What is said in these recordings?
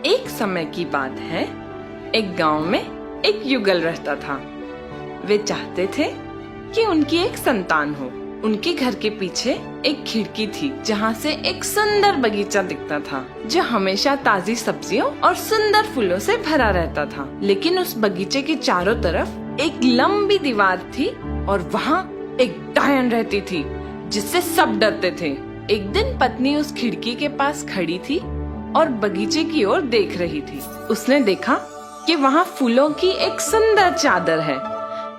एक समय की बात है, एक गांव में एक युगल रहता था। वे चाहते थे कि उनकी एक संतान हो। उनके घर के पीछे एक खिड़की थी जहाँ से एक सुंदर बगीचा दिखता था, जो हमेशा ताजी सब्जियों और सुंदर फूलों से भरा रहता था। लेकिन उस बगीचे के चारों तरफ एक लंबी दीवार थी और वहाँ एक डायन रहती थी जिससे सब डरते थे। एक दिन पत्नी उस खिड़की के पास खड़ी थी और बगीचे की ओर देख रही थी। उसने देखा कि वहाँ फूलों की एक सुंदर चादर है।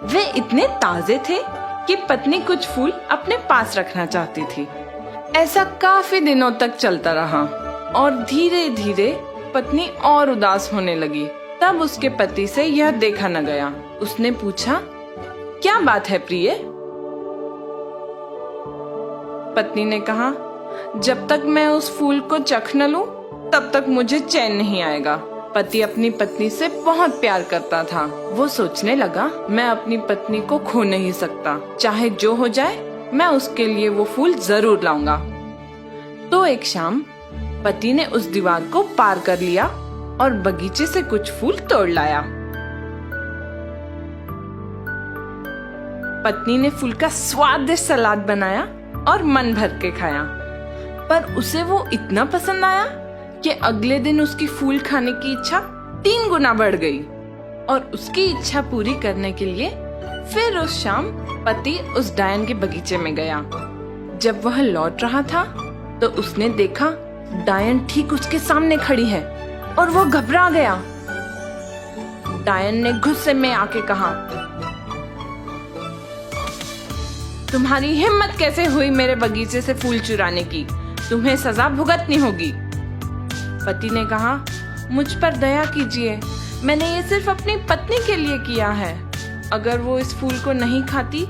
वे इतने ताजे थे कि पत्नी कुछ फूल अपने पास रखना चाहती थी। ऐसा काफी दिनों तक चलता रहा और धीरे धीरे पत्नी और उदास होने लगी। तब उसके पति से यह देखा न गया। उसने पूछा, क्या बात है प्रिय? पत्नी ने कहा, जब तक मैं उस फूल को चख न लूं, तब तक मुझे चैन नहीं आएगा। पति अपनी पत्नी से बहुत प्यार करता था। वो सोचने लगा, मैं अपनी पत्नी को खो नहीं सकता। चाहे जो हो जाए, मैं उसके लिए वो फूल जरूर लाऊंगा। तो एक शाम पति ने उस दीवार को पार कर लिया और बगीचे से कुछ फूल तोड़ लाया। पत्नी ने फूल का स्वादिष्ट सलाद बनाया और मन भर के खाया। पर उसे वो इतना पसंद आया कि अगले दिन उसकी फूल खाने की इच्छा 3 गुना बढ़ गई। और उसकी इच्छा पूरी करने के लिए फिर उस शाम पति उस डायन के बगीचे में गया। जब वह लौट रहा था तो उसने देखा डायन ठीक उसके सामने खड़ी है और वो घबरा गया। डायन ने गुस्से में आके कहा, तुम्हारी हिम्मत कैसे हुई मेरे बगीचे से फूल चुराने की? तुम्हें सजा भुगतनी होगी। पति ने कहा, मुझ पर दया कीजिए, मैंने ये सिर्फ अपनी पत्नी के लिए किया है। अगर वो इस फूल को नहीं खाती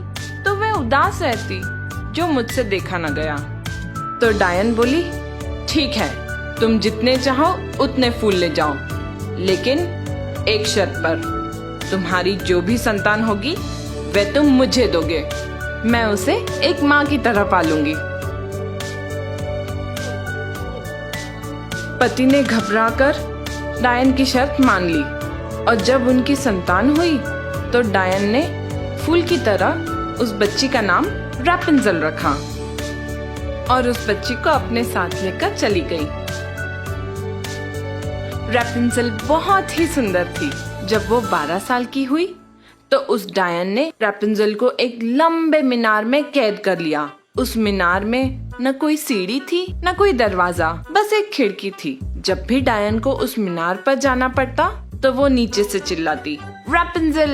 तो वह उदास रहती, जो मुझसे देखा न गया। तो डायन बोली, ठीक है, तुम जितने चाहो उतने फूल ले जाओ, लेकिन एक शर्त पर, तुम्हारी जो भी संतान होगी वह तुम मुझे दोगे। मैं उसे एक माँ की तरह पालूंगी। पति ने घबराकर डायन की शर्त मान ली और जब उनकी संतान हुई तो डायन ने फूल की तरह उस बच्ची का नाम रैपुंज़ेल रखा और उस बच्ची को अपने साथ लेकर चली गई। रैपुंज़ेल बहुत ही सुंदर थी। जब वो 12 साल की हुई तो उस डायन ने रैपुंज़ेल को एक लंबे मीनार में कैद कर लिया। उस मीनार में न कोई सीढ़ी थी न कोई दरवाजा, बस एक खिड़की थी। जब भी डायन को उस मीनार पर जाना पड़ता तो वो नीचे से चिल्लाती, रैपुंज़ेल,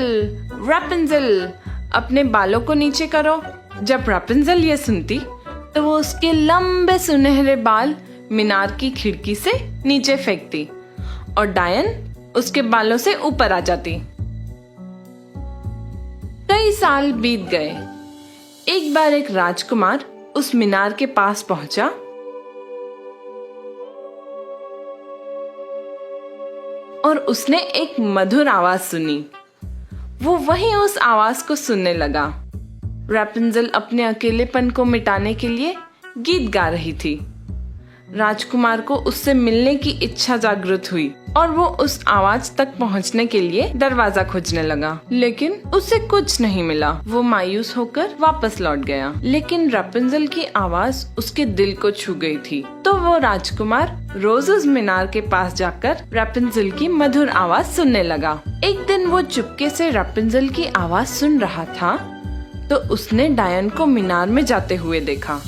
रैपुंज़ेल, अपने बालों को नीचे करो। जब रैपुंज़ेल ये सुनती तो वो उसके लंबे सुनहरे बाल मीनार की खिड़की से नीचे फेंकती और डायन उसके बालों से ऊपर आ जाती। कई साल बीत गए। एक बार एक राजकुमार उस मीनार के पास पहुंचा और उसने एक मधुर आवाज सुनी। वो वहीं उस आवाज को सुनने लगा। रैपुंज़ेल अपने अकेलेपन को मिटाने के लिए गीत गा रही थी। राजकुमार को उससे मिलने की इच्छा जागृत हुई और वो उस आवाज तक पहुंचने के लिए दरवाजा खोजने लगा, लेकिन उसे कुछ नहीं मिला। वो मायूस होकर वापस लौट गया, लेकिन रैपुंज़ेल की आवाज उसके दिल को छू गई थी। तो वो राजकुमार रोज उस मीनार के पास जाकर रैपुंज़ेल की मधुर आवाज सुनने लगा। एक दिन वो चुपके से रैपुंज़ेल की आवाज सुन रहा था तो उसने डायन को मीनार में जाते हुए देखा।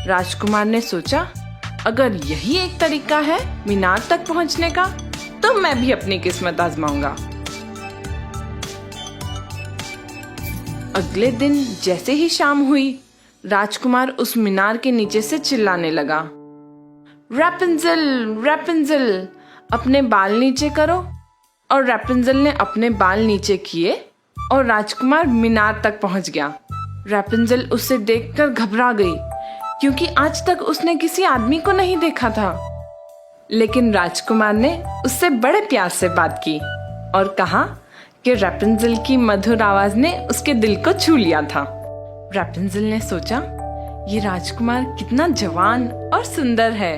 राजकुमार ने सोचा, अगर यही एक तरीका है मीनार तक पहुंचने का, तो मैं भी अपनी किस्मत आजमाऊंगा। अगले दिन जैसे ही शाम हुई, राजकुमार उस मीनार के नीचे से चिल्लाने लगा, रैपुंज़ेल, रैपुंज़ेल, अपने बाल नीचे करो। और रैपुंज़ेल ने अपने बाल नीचे किए और राजकुमार मीनार तक पहुंच गया। रैपुंज़ेल उसे देखकर घबरा गई, क्योंकि आज तक उसने किसी आदमी को नहीं देखा था। लेकिन राजकुमार ने उससे बड़े प्यार से बात की और कहा कि रैपुंज़ेल की मधुर आवाज ने उसके दिल को छू लिया था। रैपुंज़ेल ने सोचा, ये राजकुमार कितना जवान और सुंदर है,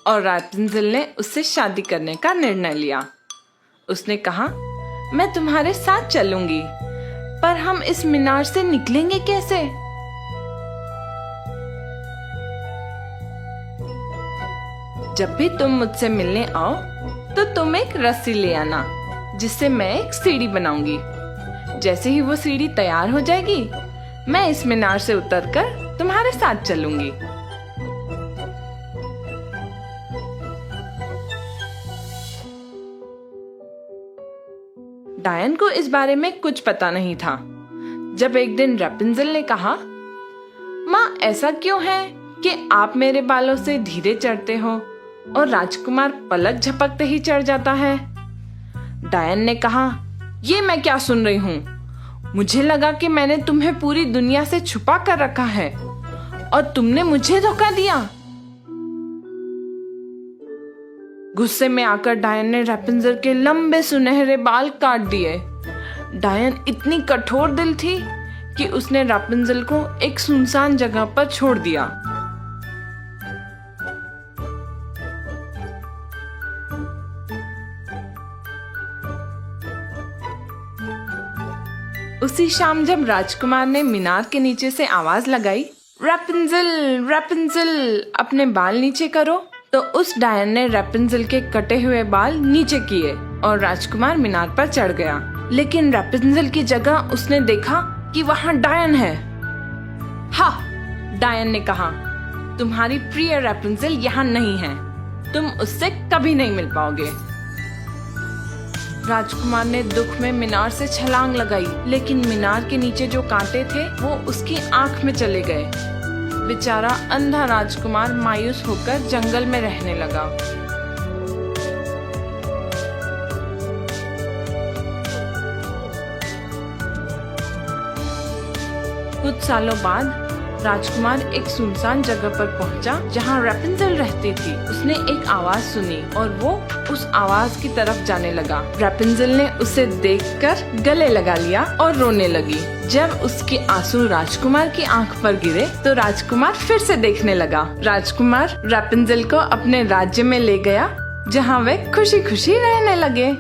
और रैपुंज़ेल ने उससे शादी करने का निर्णय लिया। उसने कहा, मैं तुम्हारे साथ चलूंगी, पर हम इस मीनार से निकलेंगे कैसे? जब भी तुम मुझसे मिलने आओ तो तुम एक रस्सी ले आना, जिससे मैं एक सीढ़ी बनाऊंगी। जैसे ही वो सीढ़ी तैयार हो जाएगी, मैं इस मीनार से उतरकर तुम्हारे साथ चलूंगी। डायन को इस बारे में कुछ पता नहीं था। जब एक दिन रैपुंज़ेल ने कहा, माँ, ऐसा क्यों है कि आप मेरे बालों से धीरे चढ़ते हो और राजकुमार पलक झपकते ही चढ़ जाता है? डायन ने कहा, ये मैं क्या सुन रही हूँ? मुझे लगा कि मैंने तुम्हें पूरी दुनिया से छुपा कर रखा है और तुमने मुझे धोखा दिया। गुस्से में आकर डायन ने रैपुंज़ेल के लंबे सुनहरे बाल काट दिए। डायन इतनी कठोर दिल थी कि उसने रैपुंज़ेल को एक सुनसान जगह पर छोड़ दिया। उसी शाम जब राजकुमार ने मीनार के नीचे से आवाज लगाई, रैपुंज़ेल, रैपुंज़ेल, अपने बाल नीचे करो, तो उस डायन ने रैपुंज़ेल के कटे हुए बाल नीचे किए और राजकुमार मीनार पर चढ़ गया। लेकिन रैपुंज़ेल की जगह उसने देखा कि वहाँ डायन है। हा! डायन ने कहा, तुम्हारी प्रिय रैपुंज़ेल यहाँ नहीं है, तुम उससे कभी नहीं मिल पाओगे। राजकुमार ने दुख में मीनार से छलांग लगाई, लेकिन मीनार के नीचे जो कांटे थे वो उसकी आंख में चले गए। बेचारा अंधा राजकुमार मायूस होकर जंगल में रहने लगा। कुछ सालों बाद राजकुमार एक सुनसान जगह पर पहुंचा जहां रैपुंज़ेल रहती थी। उसने एक आवाज सुनी और वो उस आवाज की तरफ जाने लगा। रैपुंज़ेल ने उसे देखकर गले लगा लिया और रोने लगी। जब उसके आंसू राजकुमार की आंख पर गिरे तो राजकुमार फिर से देखने लगा। राजकुमार रैपुंज़ेल को अपने राज्य में ले गया, जहाँ वे खुशी खुशी रहने लगे।